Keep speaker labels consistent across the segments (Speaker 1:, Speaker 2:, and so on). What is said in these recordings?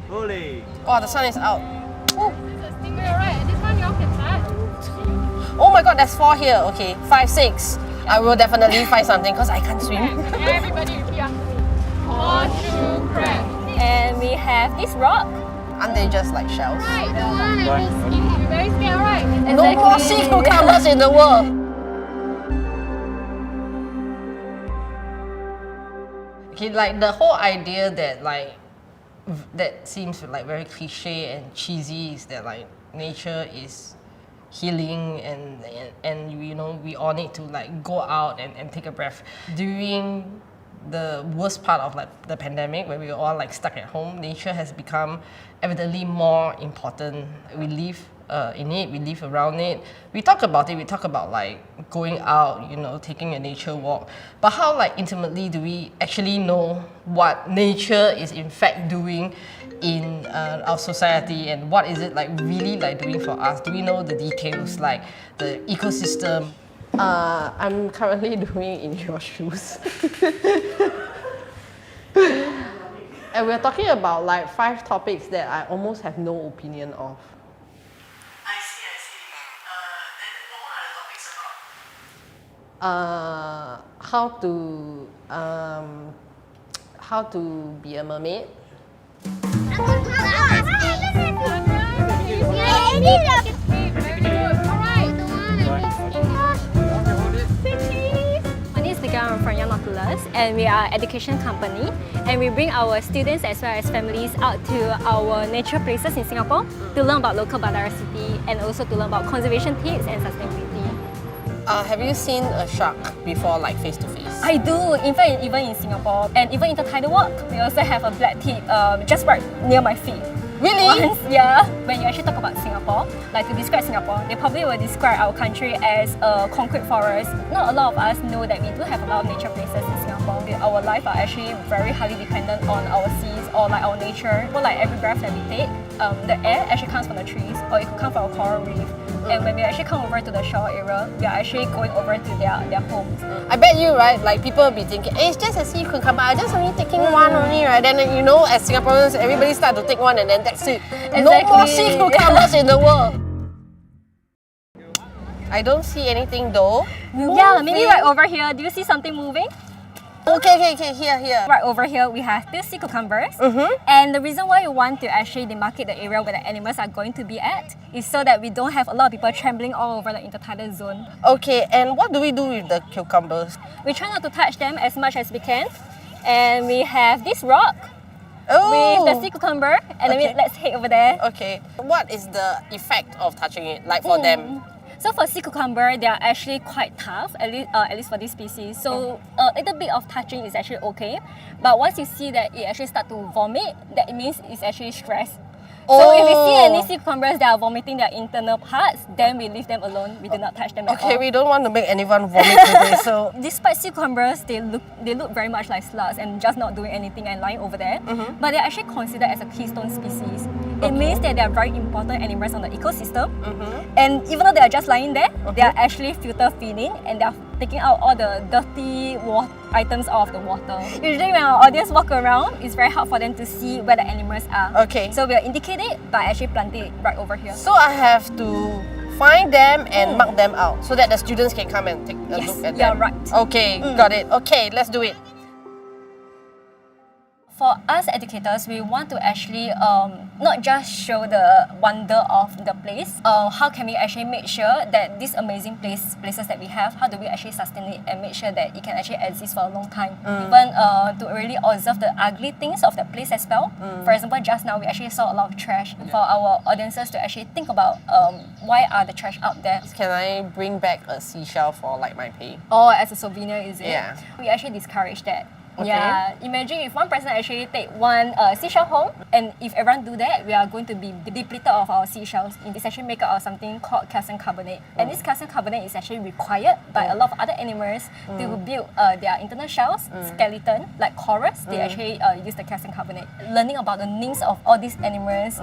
Speaker 1: Holy.
Speaker 2: Oh, the sun is out. Ooh.
Speaker 3: This is a stingray, right? This one y'all can touch.
Speaker 2: Oh my god, there's 4 here. Okay, 5, 6. I will definitely find something because I can't swim.
Speaker 3: Everybody repeat after me. Horseshoe crab.
Speaker 4: And we have this rock.
Speaker 2: Aren't they just like shells?
Speaker 3: Right, the one that is skinny. You're very scared, right?
Speaker 2: No more sea cucumbers in the world. Okay, like the whole idea that that seems like very cliche and cheesy is that like nature is healing and you know we all need to like go out and take a breath. During the worst part of like the pandemic where we were all like stuck at home, nature has become evidently more important. We live in it, we live around it. We talk about it, we talk about like going out, you know, taking a nature walk. But how like intimately do we actually know what nature is in fact doing in our society and what is it like really like doing for us? Do we know the details like the ecosystem? I'm currently doing in your shoes. And we're talking about like 5 topics that I almost have no opinion of. I see. Then what are the topics about? How to be a mermaid.
Speaker 4: I'm from Young Oculus and we are an education company and we bring our students as well as families out to our nature places in Singapore to learn about local biodiversity and also to learn about conservation tips and sustainability.
Speaker 2: Have you seen a shark before, like face to face?
Speaker 4: I do. In fact, even in Singapore and even intertidal walk, we also have a black tip just right near my feet.
Speaker 2: Really?
Speaker 4: Once, yeah. When you actually talk about Singapore, like to describe Singapore, they probably will describe our country as a concrete forest. Not a lot of us know that we do have a lot of nature places in Singapore. Our life are actually very highly dependent on our seas or like our nature. But like every breath that we take, the air actually comes from the trees or it could come from a coral reef. And when we actually come over to the shore area, we are actually going over to their homes.
Speaker 2: I bet you, right, like people will be thinking, hey, it's just a sea cucumber, I'm just only taking one only, right? Then you know, as Singaporeans, everybody start to take one and then that's it.
Speaker 4: Exactly.
Speaker 2: No more sea cucumbers in the world. I don't see anything though.
Speaker 4: Yeah, maybe right over here. Do you see something moving?
Speaker 2: Okay, here.
Speaker 4: Right over here, we have these sea cucumbers. And the reason why we want to actually demarcate the area where the animals are going to be at is so that we don't have a lot of people trembling all over the intertidal zone.
Speaker 2: Okay, and what do we do with the cucumbers?
Speaker 4: We try not to touch them as much as we can. And we have this rock with the sea cucumber. And then let's head over there.
Speaker 2: Okay, what is the effect of touching it, like for them?
Speaker 4: So for sea cucumber, they are actually quite tough, at least for this species. So a little bit of touching is actually okay. But once you see that it actually start to vomit, that means it's actually stress. So if we see any sea cucumbers that are vomiting their internal parts, then we leave them alone. We do not touch them at all.
Speaker 2: Okay, we don't want to make anyone vomit today, so...
Speaker 4: Despite sea cucumbers, they look very much like slugs and just not doing anything and lying over there. But they're actually considered as a keystone species. It means that they are very important animals on the ecosystem. And even though they are just lying there, they are actually filter feeding and they are taking out all the dirty items out of the water. Usually when our audience walk around, it's very hard for them to see where the animals are.
Speaker 2: Okay.
Speaker 4: So we'll indicate it by actually planting it right over here.
Speaker 2: So I have to find them and mark them out so that the students can come and take a look at them.
Speaker 4: You're right.
Speaker 2: Okay, got it. Okay, let's do it.
Speaker 4: For us educators, we want to actually not just show the wonder of the place. How can we actually make sure that these amazing places that we have, how do we actually sustain it and make sure that it can actually exist for a long time? Even to really observe the ugly things of the place as well. For example, just now we actually saw a lot of trash. For our audiences to actually think about why are the trash out there.
Speaker 2: Can I bring back a seashell for like my pay?
Speaker 4: Or as a souvenir, is it?
Speaker 2: Yeah.
Speaker 4: We actually discourage that.
Speaker 2: Okay.
Speaker 4: Yeah, imagine if one person actually take one seashell home, and if everyone do that, we are going to be depleted of our seashells. It's actually made up of something called calcium carbonate. And this calcium carbonate is actually required by a lot of other animals to build their internal shells, skeleton, like corals. They actually use the calcium carbonate. Learning about the names of all these animals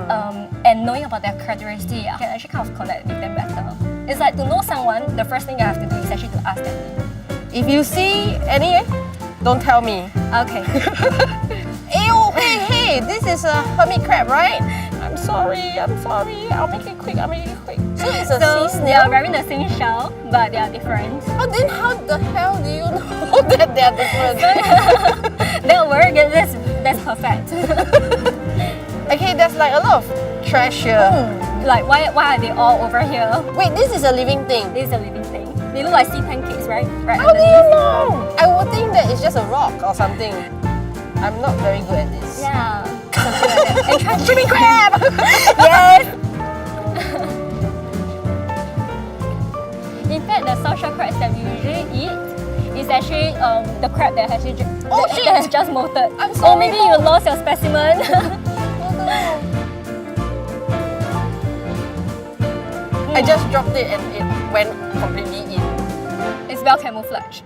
Speaker 4: and knowing about their characteristics, you can actually kind of connect with them better. It's like to know someone, the first thing you have to do is actually to ask them.
Speaker 2: If you see any, don't tell me.
Speaker 4: Okay.
Speaker 2: Ew, hey, Okay, this is a hermit crab, right? I'm sorry. I'll make it quick. So it's a sea
Speaker 4: So they are
Speaker 2: snail.
Speaker 4: wearing the same shell, but they are different.
Speaker 2: Oh, then how the hell do you know that they are different?
Speaker 4: Don't worry, that's perfect.
Speaker 2: Okay, there's like a lot of trash here.
Speaker 4: Like why are they all over here?
Speaker 2: Wait, this is a living thing.
Speaker 4: This is a living thing. They look like sea pancakes, right? Right
Speaker 2: How do you
Speaker 4: underneath.
Speaker 2: know? I would think that it's just a rock or something. I'm not very good at this.
Speaker 4: Yeah. Something like that. And try
Speaker 2: Shrimp crab!
Speaker 4: Yes. In fact, the social crabs that we usually eat is actually the crab that has just,
Speaker 2: Oh,
Speaker 4: that
Speaker 2: shit.
Speaker 4: has just molted.
Speaker 2: I'm
Speaker 4: Or
Speaker 2: sorry,
Speaker 4: maybe you lost your specimen.
Speaker 2: I just dropped it and it went completely in.
Speaker 4: It's well camouflaged.